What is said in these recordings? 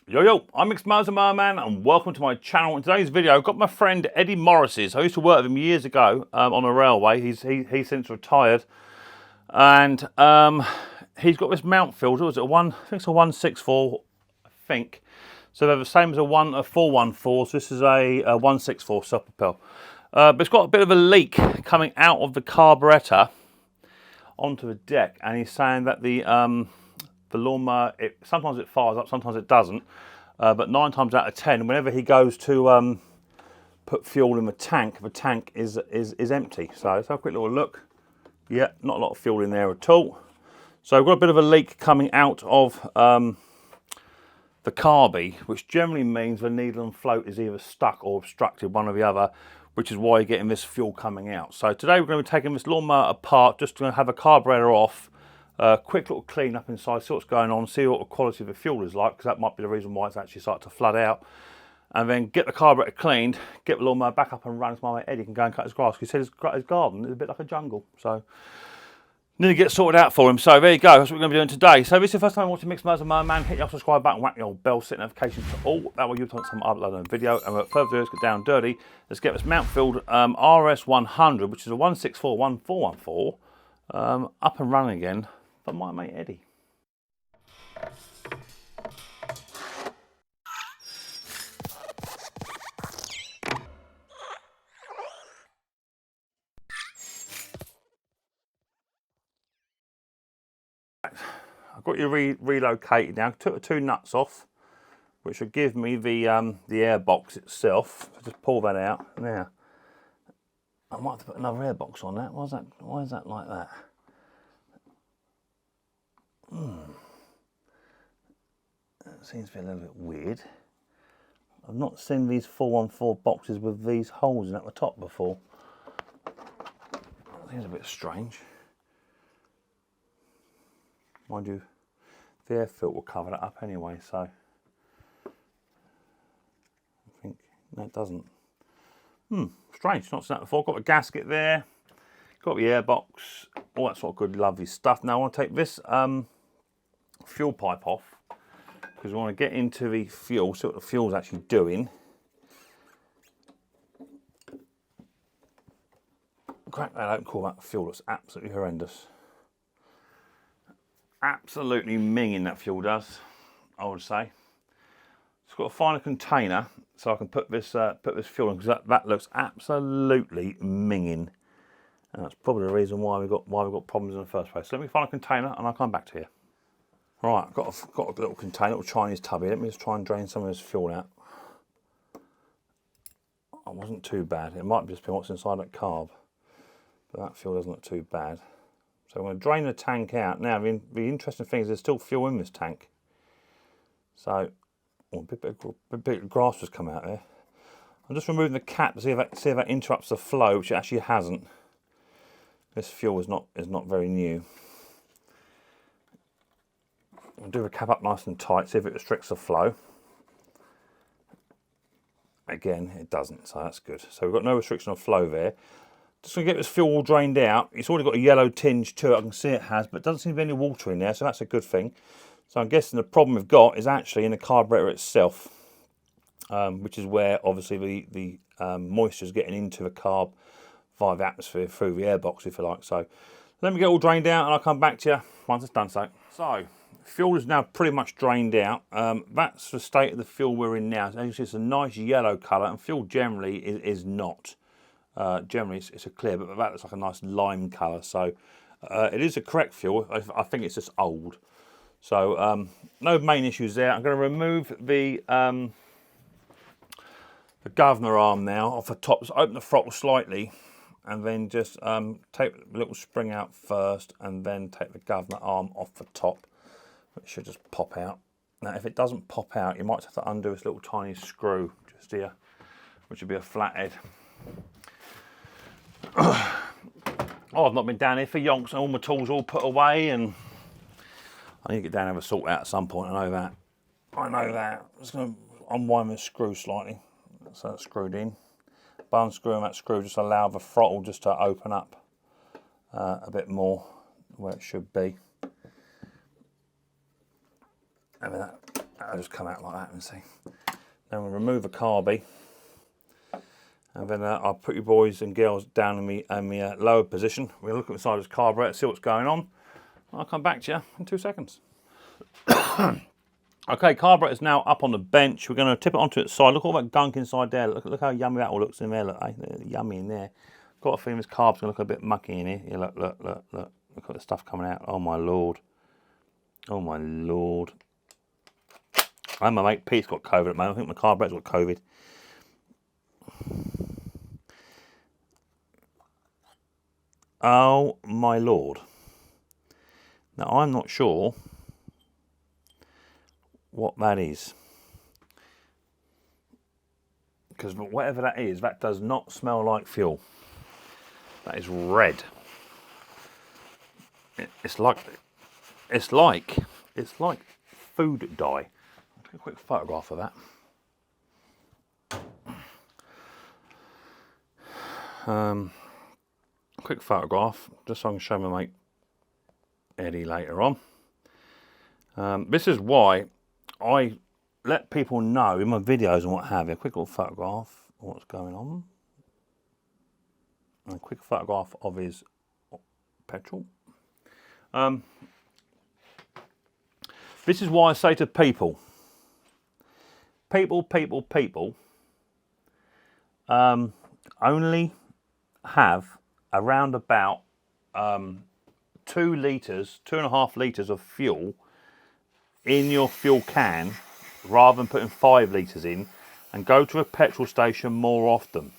Yo, I'm Micks Mowers, and welcome to my channel. In today's video, I've got my friend Eddie Morris's. I used to work with him years ago on a railway. He's since retired, and he's got this Mountfield. Was it I think it's a 164, I think. So they're the same as a 414. So this is a 164 self-propel. But it's got a bit of a leak coming out of the carburetor onto the deck, and he's saying that the lawnmower, sometimes it fires up, sometimes it doesn't. But 9 times out of 10, whenever he goes to put fuel in the tank is empty. So let's have a quick little look. Yeah, not a lot of fuel in there at all. So I've got a bit of a leak coming out of the carby, which generally means the needle and float is either stuck or obstructed, one or the other, which is why you're getting this fuel coming out. So today we're going to be taking this lawnmower apart, just to have a carburetor off. Quick little clean up inside, see what's going on, see what the quality of the fuel is like, because that might be the reason why it's actually started to flood out. And then get the carburetor cleaned, get the lawnmower back up and running so my mate Eddie can go and cut his grass. He said his garden is a bit like a jungle, so need to get sorted out for him. So there you go, that's what we're going to be doing today. So if this is the first time watching Micks Mowers and Mower Man, hit the subscribe button, whack the old bell, set notifications to all. That way you'll time some upload a video. And without further ado, let's get down dirty. Let's get this Mountfield RS100, which is a 164 1414, up and running again. For my mate Eddie. I've got you relocated now. I took the 2 nuts off, which will give me the air box itself. So just pull that out. Now, I might have to put another air box on that. Why is that like that? That seems to be a little bit weird. I've not seen these 414 boxes with these holes in at the top before. That seems a bit strange. Mind you, the air filter will cover that up anyway, so I think, no it doesn't. Strange, not seen that before. Got a gasket there, got the air box, all that sort of good lovely stuff. Now I want to take this fuel pipe off, because we want to get into the fuel, see what the fuel's actually doing. Crack that open, call that fuel. Looks absolutely horrendous. Absolutely minging that fuel does, I would say. Just got to find a container so I can put this fuel in, because that looks absolutely minging, and that's probably the reason why we've got problems in the first place. So let me find a container and I'll come back to you. Right, I've got a little container, little Chinese tub here. Let me just try and drain some of this fuel out. It wasn't too bad. It might just be what's inside that carb, but that fuel doesn't look too bad. So I'm going to drain the tank out. Now, the interesting thing is there's still fuel in this tank. So, a bit of grass has come out there. I'm just removing the cap to see if that interrupts the flow, which it actually hasn't. This fuel is not very new. I'll do the cap up nice and tight, see if it restricts the flow. Again, it doesn't, so that's good. So we've got no restriction of flow there. Just going to get this fuel all drained out. It's already got a yellow tinge to it, I can see it has, but it doesn't seem to be any water in there, so that's a good thing. So I'm guessing the problem we've got is actually in the carburetor itself, which is where obviously the moisture is getting into the carb via the atmosphere through the air box, if you like. So let me get all drained out and I'll come back to you once it's done so. So fuel is now pretty much drained out. That's the state of the fuel we're in now. As you can see, it's a nice yellow colour, and fuel generally is not. Generally it's a clear, but that looks like a nice lime colour. So it is a correct fuel. I think it's just old. So no main issues there. I'm going to remove the governor arm now off the top. Just open the throttle slightly, and then just take the little spring out first, and then take the governor arm off the top. It should just pop out. Now, if it doesn't pop out, you might have to undo this little tiny screw just here, which would be a flathead. Oh, I've not been down here for yonks, and all my tools all put away, and I need to get down and have a sort out at some point. I know that. I'm just going to unwind the screw slightly, so that's screwed in. By unscrewing that screw, just allow the throttle just to open up a bit more where it should be. And then that I'll just come out like that and see. Then we'll remove the carby, and then I'll put you boys and girls down in the lower position. We'll look at the side of this carburetor, see what's going on. I'll come back to you in 2 seconds. Okay, carburetor's now up on the bench. We're going to tip it onto its side. Look at all that gunk inside there. Look how yummy that all looks in there. Look, eh? Yummy in there. Got a feeling this carb's going to look a bit mucky in here. Yeah, look. Look at the stuff coming out. Oh my lord. Oh my lord. And my mate Pete's got COVID at the moment. I think my carburetor's got COVID. Oh my lord. Now I'm not sure what that is, because whatever that is, that does not smell like fuel. That is red. It's like food dye. I'll take a quick photograph of that. Quick photograph, just so I can show my mate Eddie later on. This is why I let people know in my videos and what have you. A quick little photograph of what's going on. And a quick photograph of his petrol. This is why I say to people, only have around about 2 litres, 2.5 litres of fuel in your fuel can, rather than putting 5 litres in, and go to a petrol station more often.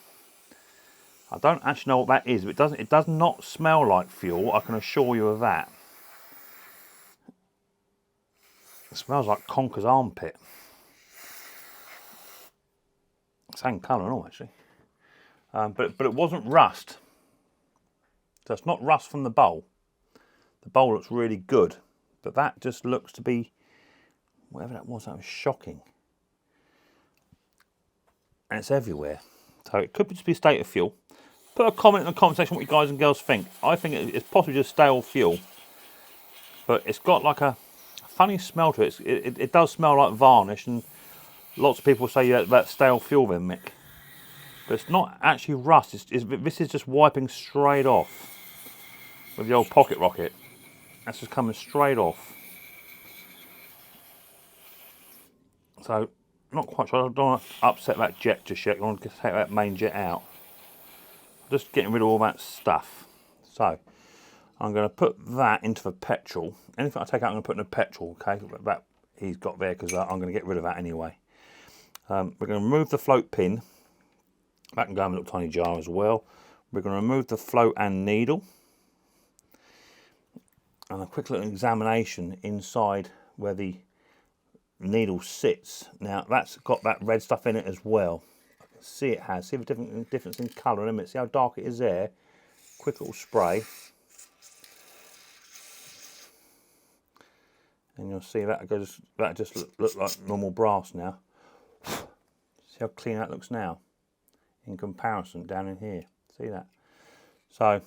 I don't actually know what that is, but it does not smell like fuel, I can assure you of that. It smells like Conker's armpit. Same colour and all, actually. But it wasn't rust. So it's not rust from the bowl. The bowl looks really good, but that just looks to be, whatever that was shocking. And it's everywhere. So it could just be state of fuel. Put a comment in the comment section what you guys and girls think. I think it's possibly just stale fuel, but it's got like a funny smell to it. It does smell like varnish, and lots of people say, yeah, that's stale fuel then, Mick. But it's not actually rust. This is just wiping straight off with the old pocket rocket. That's just coming straight off. So, not quite sure. I don't want to upset that jet just yet. I want to take that main jet out. Just getting rid of all that stuff. So, I'm going to put that into the petrol. Anything I take out, I'm going to put in the petrol, okay? That he's got there, because I'm going to get rid of that anyway. We're going to remove the float pin. That can go in a little tiny jar as well. We're going to remove the float and needle. And a quick little examination inside where the needle sits. Now that's got that red stuff in it as well. I can see it has. See the difference in colour in a minute. See how dark it is there? Quick little spray. And you'll see that just look like normal brass now. See how clean that looks now in comparison down in here. See that? So,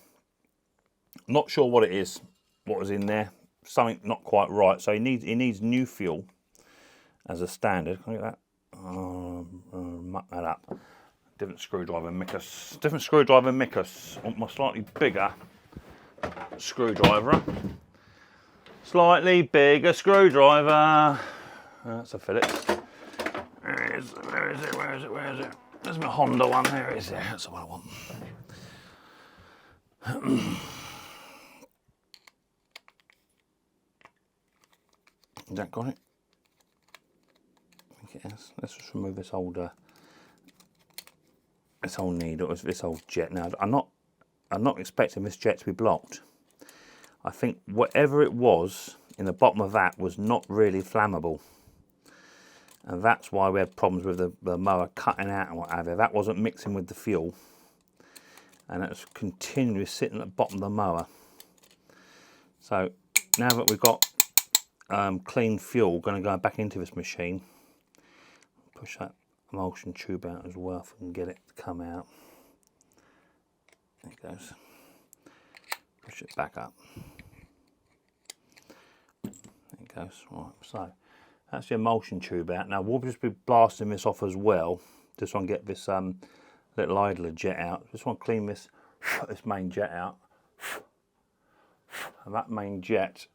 not sure what it is, what was in there. Something not quite right. So he needs new fuel as a standard. Look at that. Muck that up. Different screwdriver Micks. Different screwdriver Micks. I want my slightly bigger screwdriver. Slightly bigger screwdriver. That's a Phillips. Where is it? There's my Honda one. There it is. There. That's what I want. Has that got it? I think it has. Let's just remove this old needle, this old jet. Now I'm not expecting this jet to be blocked. I think whatever it was in the bottom of that was not really flammable. And that's why we had problems with the mower cutting out and what have you. That wasn't mixing with the fuel. And it was continually sitting at the bottom of the mower. So now that we've got clean fuel, going to go back into this machine. Push that emulsion tube out as well if we can get it to come out. There it goes. Push it back up. There it goes. Right, so That's the emulsion tube out. Now we'll just be blasting this off as well. Just want to get this little idler jet out. Just want to clean this main jet out. And that main jet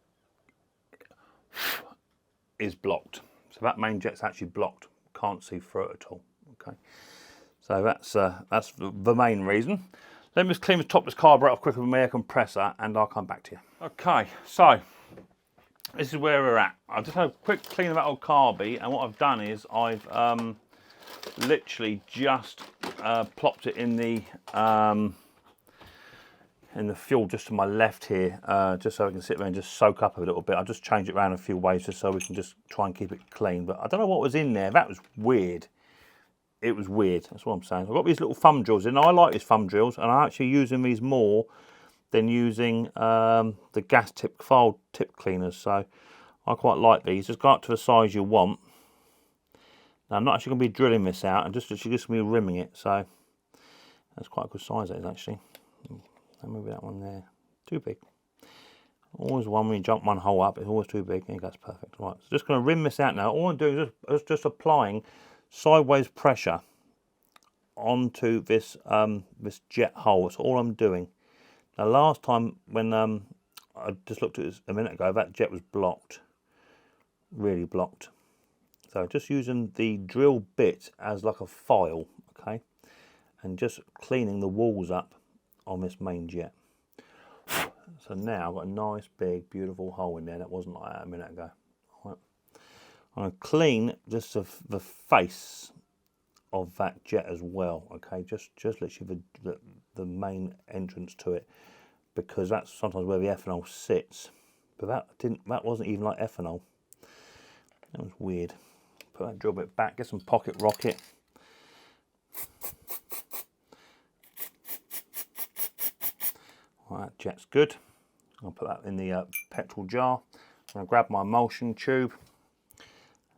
is blocked. So that main jet's actually blocked. Can't see through it at all. Okay. So that's the main reason. Let me just clean the top of this carburetor off quickly with my air compressor and I'll come back to you. Okay, so this is where we're at. I've just had a quick clean of that old carby, and what I've done is I've literally just plopped it in the fuel just to my left here, just so I can sit there and just soak up a little bit. I'll just change it around a few ways just so we can just try and keep it clean. But I don't know what was in there. That was weird. It was weird, that's what I'm saying. I've got these little thumb drills in. I like these thumb drills, and I'm actually using these more than using the gas tip file tip cleaners. So I quite like these. Just go up to the size you want. Now I'm not actually going to be drilling this out. I'm just going to be rimming it. So that's quite a good size, that is actually. I'll move that one there. Too big. Always one when you jump one hole up, it's always too big. I think that's perfect. Right, so just going to rim this out now. All I'm doing is just applying sideways pressure onto this this jet hole. That's all I'm doing. Now last time when I just looked at this a minute ago, that jet was blocked, really blocked. So just using the drill bit as like a file, okay, and just cleaning the walls up on this main jet. So now I've got a nice big beautiful hole in there that wasn't like that a minute ago. Right. I'm going to clean just the face of that jet as well, okay, just literally the main entrance to it, because that's sometimes where the ethanol sits. But that wasn't even like ethanol. That was weird. Put that drill bit back, get some pocket rocket. Right, that jet's good. I'll put that in the petrol jar. I'm going to grab my emulsion tube.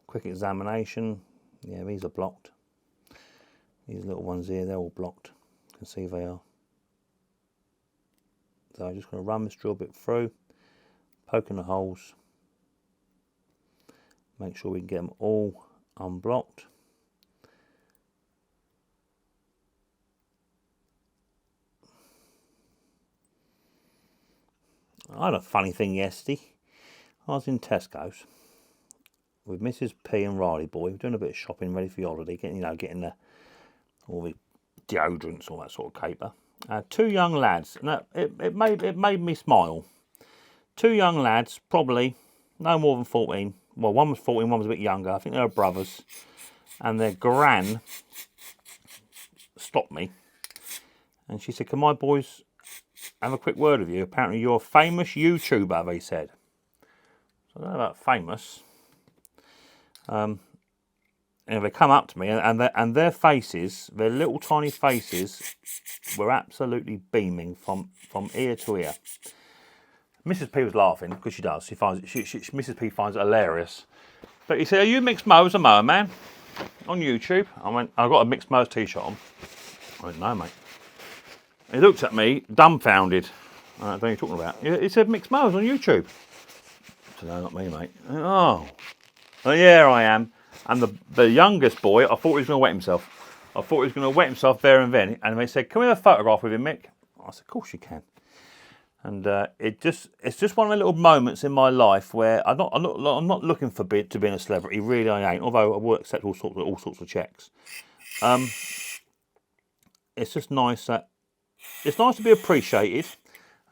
Quick examination. Yeah, these are blocked. These little ones here, they're all blocked. You can see they are. So I'm just going to run this drill bit through, poking the holes. Make sure we can get them all unblocked. I had a funny thing yesterday. I was in Tesco's with Mrs. P and Riley boy, doing a bit of shopping, ready for the holiday, getting all the deodorants, all that sort of caper. Two young lads. Now it made me smile. Two young lads, probably no more than 14. Well, one was 14, one was a bit younger. I think they were brothers. And their gran stopped me, and she said, "Can my boys have a quick word with you? Apparently you're a famous YouTuber," they said. So I don't know about famous. And they come up to me, and their faces, their little tiny faces, were absolutely beaming from ear to ear. Mrs. P was laughing, because she does. Mrs. P finds it hilarious. But he said, "Are you Micks Mowers, a mower man, on YouTube?" I went, "I've got a Micks Mowers t-shirt on." I went, "No, mate." He looked at me, dumbfounded. I don't know what you're talking about. He said, "Micks Mowers on YouTube." I said, "No, not me, mate." Oh, well, yeah, I am. And the youngest boy, I thought he was going to wet himself. I thought he was going to wet himself there and then. And they said, "Can we have a photograph with him, Mick?" I said, "Of course you can." And it's just one of the little moments in my life where I'm not looking to be a celebrity. Really, I ain't. Although I will accept all sorts of checks. It's just nice that it's nice to be appreciated,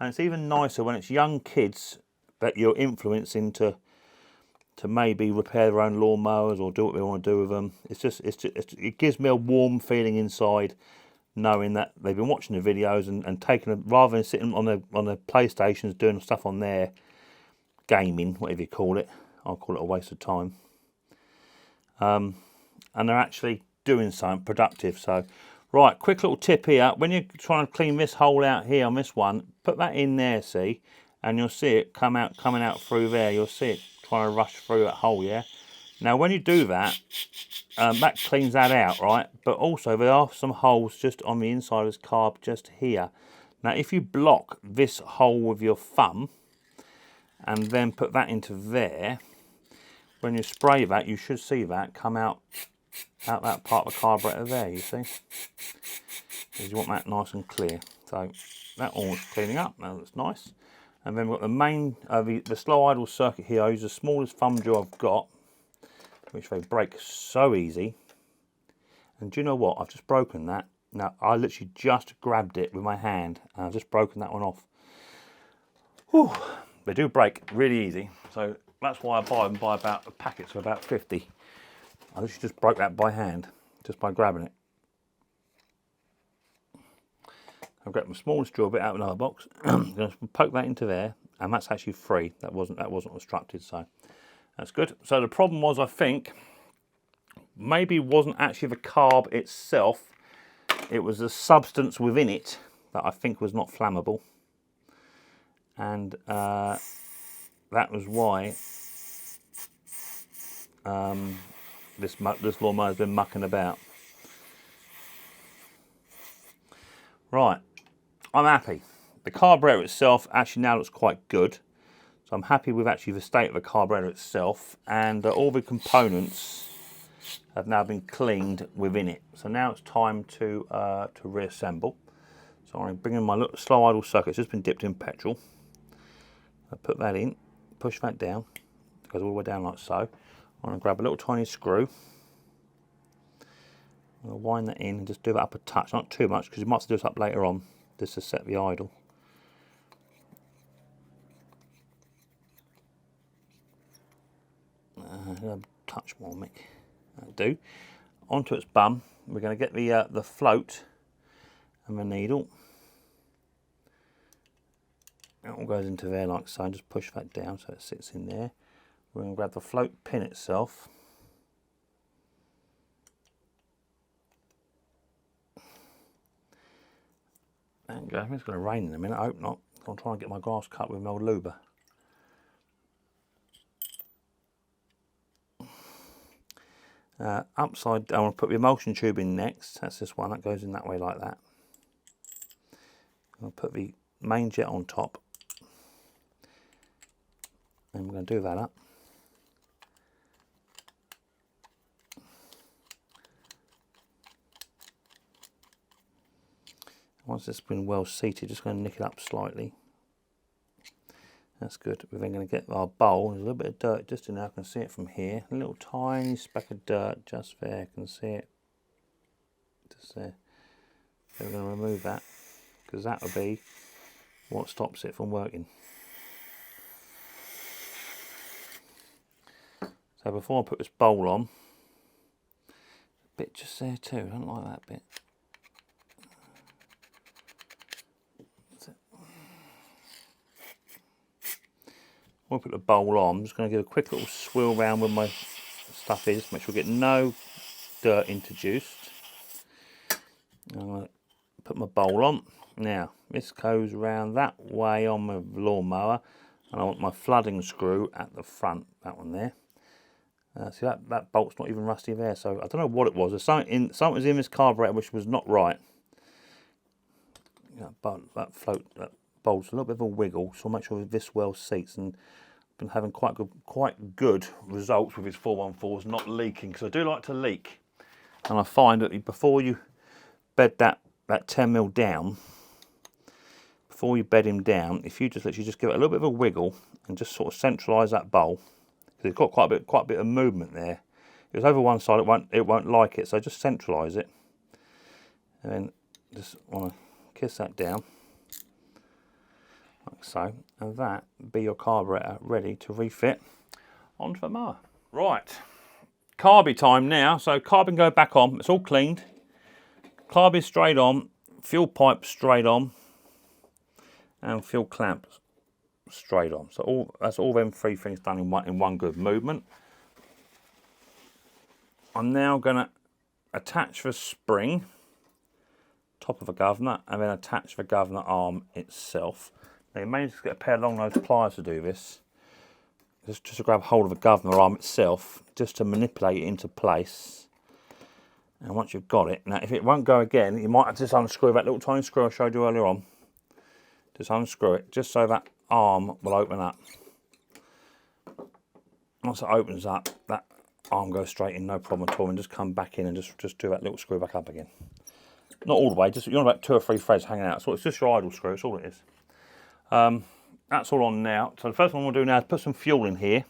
and it's even nicer when it's young kids that you're influencing to maybe repair their own lawnmowers or do what they want to do with them. It gives me a warm feeling inside, knowing that they've been watching the videos and taking rather than sitting on their PlayStations doing stuff on their gaming, whatever you call it. I'll call it a waste of time. And they're actually doing something productive. So, right, quick little tip here. When you're trying to clean this hole out here on this one, put that in there, see, and you'll see it coming out through there. You'll see it trying to rush through that hole, yeah. Now, when you do that, that cleans that out, right? But also, there are some holes just on the inside of this carb, just here. Now, if you block this hole with your thumb, and then put that into there, when you spray that, you should see that come out that part of the carburetor there, you see. Because you want that nice and clear. So that all's cleaning up, that looks nice. And then we've got the main, the slow idle circuit here. I use the smallest thumb drill I've got, which they break so easy. And do you know what? I've just broken that. Now, I literally just grabbed it with my hand, and I've just broken that one off. Whew. They do break really easy, so that's why I buy them by about a packets of about 50. I literally just broke that by hand, just by grabbing it. I've got my smallest drill bit out of another box. I'm going to poke that into there, and that's actually free. That wasn't obstructed, so that's good. So the problem was, I think, maybe wasn't actually the carb itself. It was the substance within it that I think was not flammable, and that was why this lawnmower has been mucking about. Right, I'm happy. The carburetor itself actually now looks quite good, so I'm happy with actually the state of the carburetor itself, and all the components have now been cleaned within it. So now it's time to reassemble. So I'm bringing my little slow idle circuit. It's just been dipped in petrol. I put that in, push that down. It goes all the way down like so. I'm going to grab a little tiny screw. I'm going to wind that in and just do that up a touch, not too much, because you might have to do this up later on, just to set the idle. Touch more, Mick. That'll do. Onto its bum, we're going to get the float and the needle. It all goes into there like so, and just push that down so it sits in there. We're going to grab the float pin itself. There we go. It's going to rain in a minute, I hope not. I'm trying to get my grass cut with my old luber. Upside down, I'll put the emulsion tube in next. That's this one that goes in that way like that. I'll put the main jet on top, and we're going to do that up. Once it's been well seated, just going to nick it up slightly. That's good. We're then going to get our bowl. There's a little bit of dirt just in there. I can see it from here. A little tiny speck of dirt just there. I can see it just there. So we're going to remove that, because that will be what stops it from working. So before I put this bowl on, a bit just there too. I don't like that bit. When I put the bowl on, I'm just going to give a quick little swirl around where my stuff is, make sure we get no dirt introduced. I'm going to put my bowl on. Now, this goes around that way on my lawnmower, and I want my flooding screw at the front, that one there. See, that bolt's not even rusty there, so I don't know what it was. There's something was in this carburetor which was not right. That bolt's a little bit of a wiggle, so I'll make sure this well seats, and I've been having quite good results with his 414s not leaking, because I do like to leak, and I find that before you bed that 10mm down, before you bed him down, if you just literally just give it a little bit of a wiggle and just sort of centralise that bowl, because it's got quite a bit of movement there. If it's over one side, it won't like it, so just centralise it, and then just want to kiss that down. Like so, and that be your carburetor ready to refit onto the mower. Right, carby time now. So carb go back on, it's all cleaned. Carb is straight on, fuel pipe straight on, and fuel clamp straight on. So that's all them three things done in one good movement. I'm now going to attach the spring, top of the governor, and then attach the governor arm itself. Now you may just get a pair of long nose pliers to do this, just to grab hold of the governor arm itself, just to manipulate it into place. And once you've got it, now if it won't go again, you might have to just unscrew that little tiny screw I showed you earlier on. Just unscrew it, just so that arm will open up. once it opens up, that arm goes straight in, no problem at all, and just come back in and just do that little screw back up again. Not all the way, just you're on about 2 or 3 threads hanging out. So it's just your idle screw, that's all it is. That's all on now. So the first one we'll do now is put some fuel in here,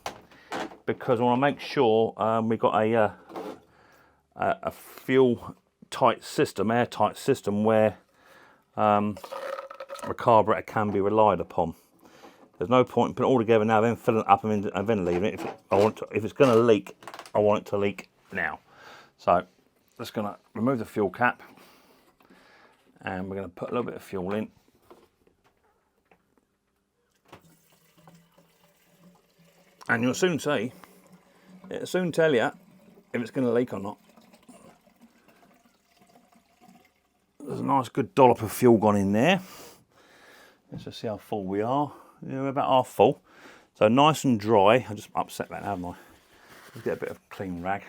because I want to make sure we've got a fuel tight system, airtight system, where the carburetor can be relied upon. There's no point in putting it all together now, then filling it up and then leaving it. If it's going to leak, I want it to leak now. So just going to remove the fuel cap, and we're going to put a little bit of fuel in. And you'll soon see, it'll soon tell you if it's going to leak or not. There's a nice good dollop of fuel gone in there. Let's just see how full we are. Yeah, we're about half full. So nice and dry. I just upset that, haven't I? Let's get a bit of clean rag.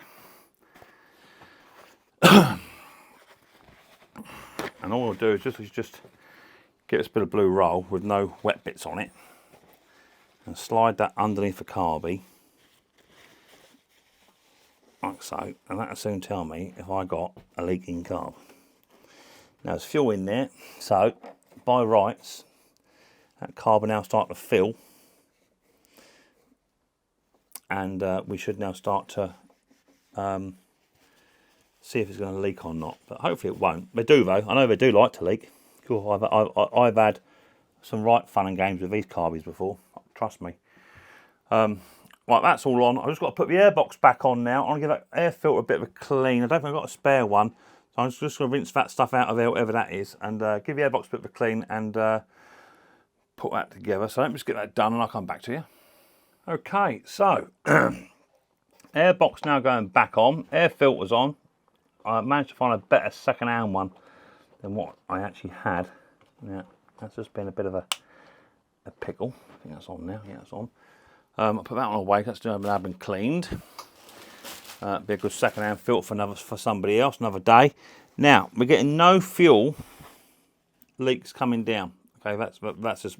And all we'll do is just get this bit of blue roll with no wet bits on it, and slide that underneath the carby, like so, and that'll soon tell me if I got a leaking carb. Now there's fuel in there, so by rights, that carb will now start to fill, and we should now start to see if it's going to leak or not. But hopefully it won't. They do though. I know they do like to leak. Cool. I've had some right fun and games with these carbies before. Trust me. Right, that's all on. I've just got to put the airbox back on now. I'm going to give that air filter a bit of a clean. I don't think I've got a spare one. So I'm just going to rinse that stuff out of there, whatever that is, and give the airbox a bit of a clean and put that together. So let me just get that done and I'll come back to you. Okay, so airbox now going back on. Air filter's on. I managed to find a better second-hand one than what I actually had. Yeah, that's just been a bit of a pickle. I think that's on now. Yeah, that's on. I'll put that one away. That's now been cleaned. Be a good second-hand filter for somebody else, another day. Now we're getting no fuel leaks coming down. Okay, that's just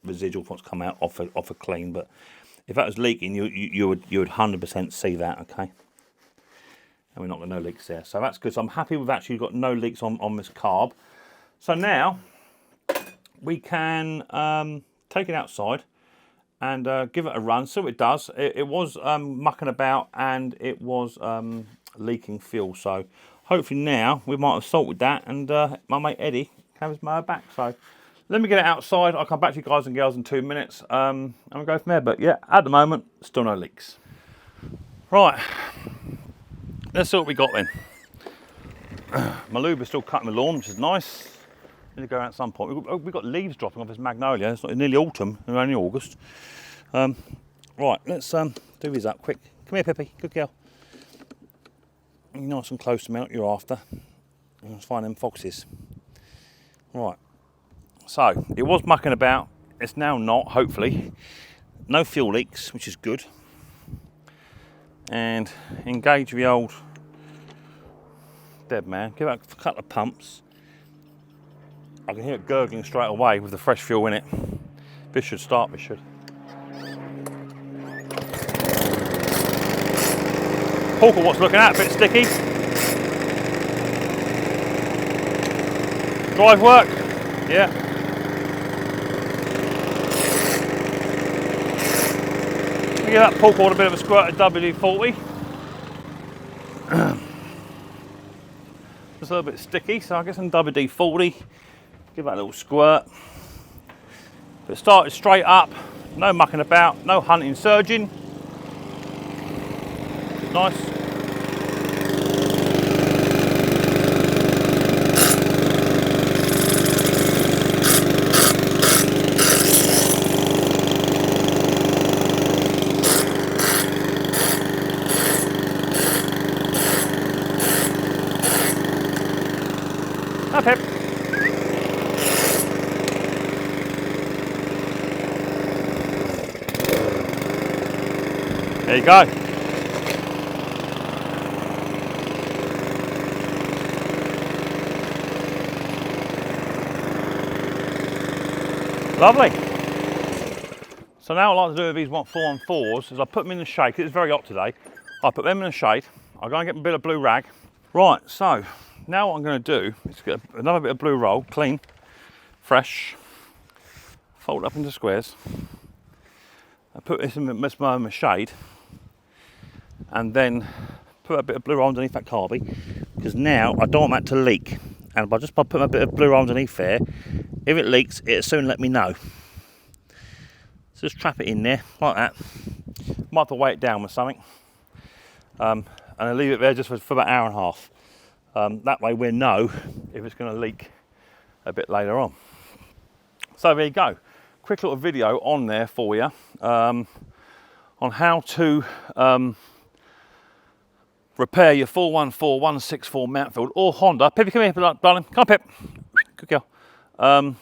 residual what's come out off a clean. But if that was leaking, you would 100% see that. Okay. And we're not got no leaks there, so that's good. So I'm happy we've actually got no leaks on this carb. So now we can take it outside and give it a run, see what it does. It was mucking about and it was leaking fuel, so hopefully now we might have sorted that, and my mate Eddie can have his mower back. So let me get it outside. I'll come back to you guys and girls in 2 minutes, and we'll go from there. But yeah, at the moment, still no leaks. Right. Let's see what we got then. My lube is still cutting the lawn, which is nice. Need to go out at some point. We've got leaves dropping off this magnolia. It's nearly autumn, we're only August. Right, let's do these up quick. Come here, Pippi, good girl. You're nice and close to me, what you're after. Let's find them foxes. Right, so it was mucking about. It's now not, hopefully. No fuel leaks, which is good. And engage the old dead man. Give it a couple of pumps. I can hear it gurgling straight away with the fresh fuel in it. This should start, this should. Porker, what's looking at? A bit sticky. Drive work? Yeah. Give that pull cord a bit of a squirt at WD-40. Just a little bit sticky, so I'll get some WD-40, give that a little squirt. But it started straight up, no mucking about, no hunting surging. Nice. Okay. There you go. Lovely. So now what I like to do with these 414s is I put them in the shade, 'cause it's very hot today. I put them in the shade, I go and get a bit of blue rag. Right, so now what I'm going to do is get another bit of blue roll, clean, fresh, fold up into squares. I put this in the shade, and then put a bit of blue roll underneath that carby, because now I don't want that to leak. And by just putting a bit of blue roll underneath there, if it leaks, it'll soon let me know. So just trap it in there, like that. Might have to weigh it down with something. And I'll leave it there just for about an hour and a half. That way we'll know if it's going to leak a bit later on. So there you go. Quick little video on there for you on how to repair your 414 164 Mountfield or Honda. Pippi, come here, darling. Come on, Pip. Good girl.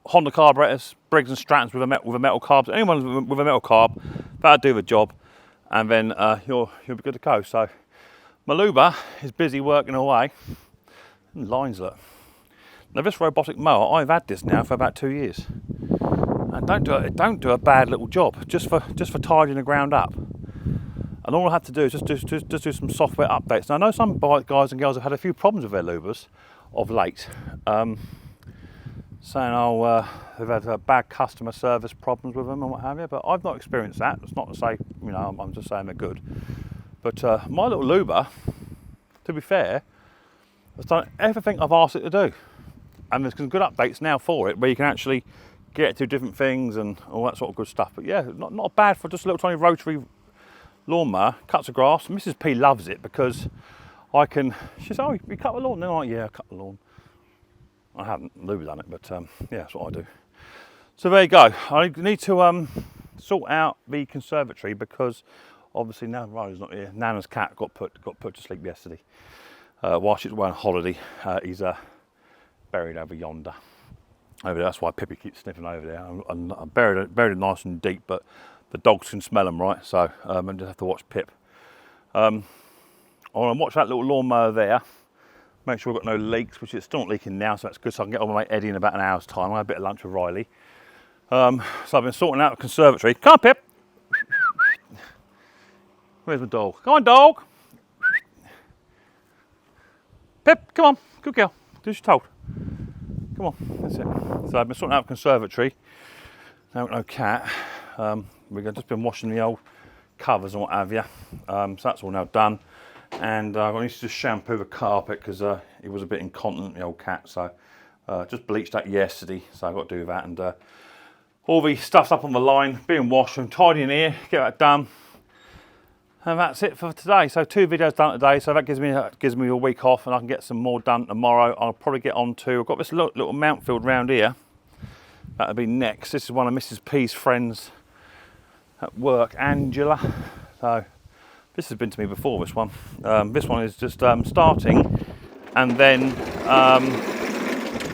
Honda carburetors, Briggs and Strattons with a metal carb. Anyone with a metal carb, that'll do the job, and then you'll be good to go. So my luber is busy working away. And lines, look. Now this robotic mower, I've had this now for about 2 years, and don't do a bad little job. Just for tidying the ground up. And all I had to do is just do some software updates. Now I know some guys and girls have had a few problems with their lubers of late, saying they've had bad customer service problems with them and what have you. But I've not experienced that. It's not to say, you know, I'm just saying they're good. But my little luber, to be fair, has done everything I've asked it to do. And there's some good updates now for it, where you can actually get it to different things and all that sort of good stuff. But yeah, not bad for just a little tiny rotary lawnmower. Cuts the grass. Mrs. P loves it because I can. She says, "Oh, you cut the lawn?" Then I'm like, "Yeah, I cut the lawn." I haven't. Lou's done it, but yeah, that's what I do. So there you go. I need to sort out the conservatory because obviously now Riley's not here. Nana's cat got put to sleep yesterday while she was on holiday. He's buried over yonder. Over there. That's why Pippi keeps sniffing over there. I buried it nice and deep, but the dogs can smell them, right? So I just have to watch Pip. I want to watch that little lawnmower there. Make sure we've got no leaks, which it's still not leaking now, so that's good. So I can get on with my mate Eddie in about an hour's time. I'll have a bit of lunch with Riley. So I've been sorting out the conservatory. Come on, Pip. Where's my dog? Come on, dog. Pip, come on. Good girl. Do as you're told. Come on, that's it. So I've been sorting out the conservatory. No cat. We've just been washing the old covers and what have you. So that's all now done. And I need to just shampoo the carpet because he was a bit incontinent, the old cat. So just bleached that yesterday, so I've got to do that. And all the stuff's up on the line, being washed and tidying here, get that done. And that's it for today. So 2 videos done today, so that gives me a week off, and I can get some more done tomorrow. I'll probably get on to, I've got this little Mountfield round here. That'll be next. This is one of Mrs. P's friends at work, Angela. So this has been to me before, this one. This one is just starting and then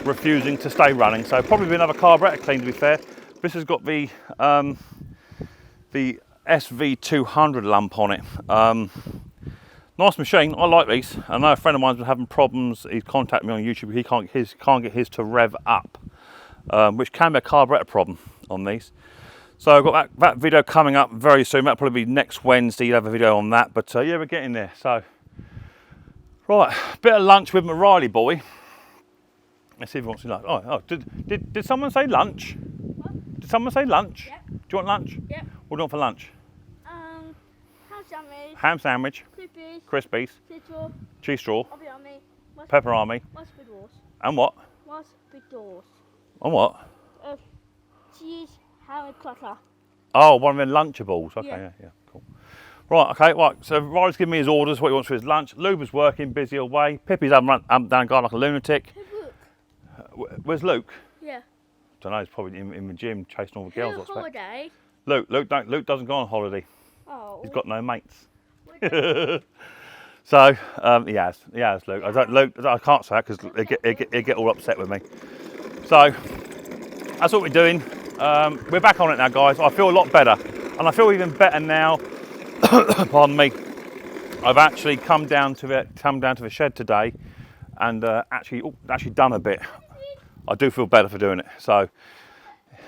refusing to stay running. So probably be another carburetor clean, to be fair. This has got the SV200 lump on it. Nice machine, I like these. I know a friend of mine's been having problems. He's contacted me on YouTube. He can't get his to rev up, which can be a carburetor problem on these. So I've got that video coming up very soon. That'll probably be next Wednesday. You'll have a video on that. But yeah, we're getting there. So right, bit of lunch with my Riley boy. Let's see if he wants to lunch. Oh, did someone say lunch? What? Did someone say lunch? Yep. Do you want lunch? Yep. What do you want for lunch? Ham sandwich. Ham sandwich. Crispies. Cheese straw. Pepperami. And what? And what? Cheese, ham and cracker. Oh, one of them Lunchables. Okay, yeah, cool. Right, okay, right. So Riley's giving me his orders, what he wants for his lunch. Luba's working, busy away. Pippi's up down going like a lunatic. Where's Luke? Yeah. Don't know. He's probably in the gym chasing all the girls. On holiday. Luke doesn't go on holiday. Oh. He's got no mates. So he has Luke. I can't say that because he'll get all upset with me. So that's what we're doing. We're back on it now, guys. I feel a lot better, and I feel even better now. Pardon me. I've actually come down to the shed today, and actually done a bit. I do feel better for doing it. So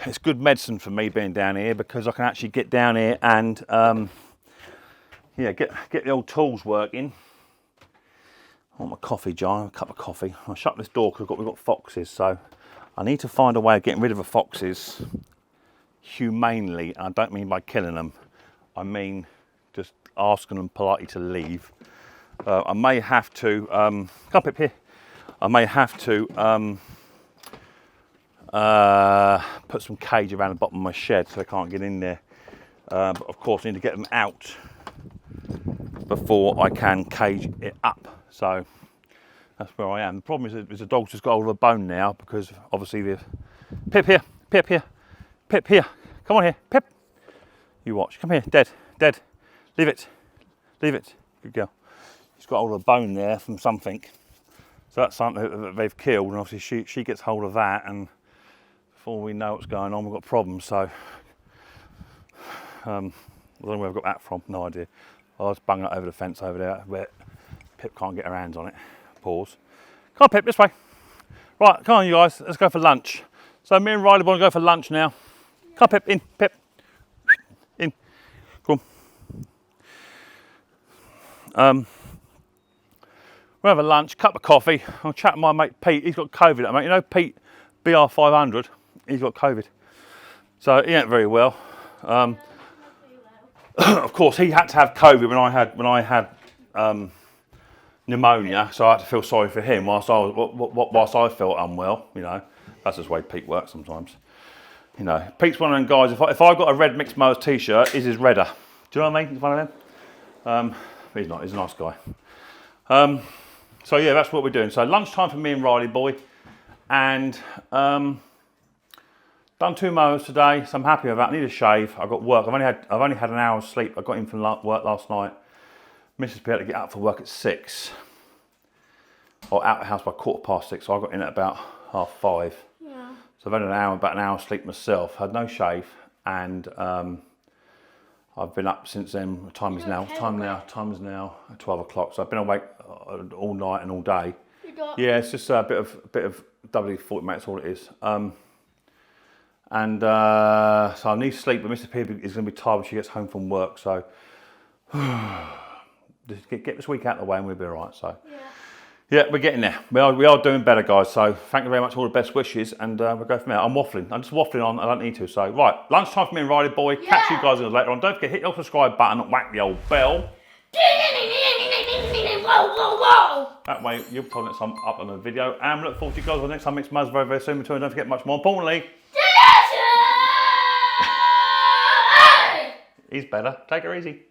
it's good medicine for me being down here, because I can actually get down here and yeah, get the old tools working. I want my coffee jar, a cup of coffee. I'll shut this door because we've got foxes, so I need to find a way of getting rid of the foxes humanely. And I don't mean by killing them. I mean just asking them politely to leave. I may have to, come up here. I may have to put some cage around the bottom of my shed so they can't get in there. But of course I need to get them out before I can cage it up. So that's where I am. The problem is the dog's just got hold of a bone now, because obviously the Pip here, Pip here, Pip here. Come on here, Pip. You watch. Come here, dead. Leave it. Good girl. She's got hold of a bone there from something. So that's something that they've killed, and obviously she gets hold of that, and before we know what's going on, we've got problems. So I don't know where I've got that from. No idea. I just bung it over the fence over there where Pip can't get her hands on it. Pause. Come on, Pip, this way. Right, come on, you guys. Let's go for lunch. So me and Riley want to go for lunch now. Come on, Pip, in, Pip. In. Come on. We'll have a lunch, cup of coffee. I'll chat to my mate Pete. He's got COVID at the moment. You know Pete, BR500, he's got COVID. So he ain't very well. Of course, he had to have COVID when I had pneumonia, so I had to feel sorry for him whilst I felt unwell. You know, that's just the way Pete works sometimes. You know, Pete's one of them guys. If I got a red Micks Mowers t-shirt, he's his redder. Do you know what I mean? He's one of them. But he's not. He's a nice guy. So yeah, that's what we're doing. So lunchtime for me and Riley boy, and done 2 mowers today, so I'm happy with that. I need a shave. I've got work. I've only had an hour's sleep. I got in from work last night. Mrs. P had to get up for work at 6, or out of the house by 6:15. So I got in at about 5:30. Yeah. So I've had about an hour's sleep myself. Had no shave, and I've been up since then. What time is now? Time is now 12 o'clock. So I've been awake all night and all day. Yeah, it's just a bit of WD-40, mate. That's all it is. So I need sleep, but Mr. P is going to be tired when she gets home from work. So just get this week out of the way and we'll be all right. So yeah, we're getting there. We are doing better, guys. So thank you very much for all the best wishes, and we'll go from there. I'm waffling. I'm just waffling on. I don't need to. So right, lunchtime for me and Riley boy. Catch you guys later on. Don't forget, hit the subscribe button and whack the old bell. That way you'll probably get some up on the video. And we look forward to you guys on the next time Micks Mowers very, very soon. Don't forget, much more importantly, he's better. Take her easy.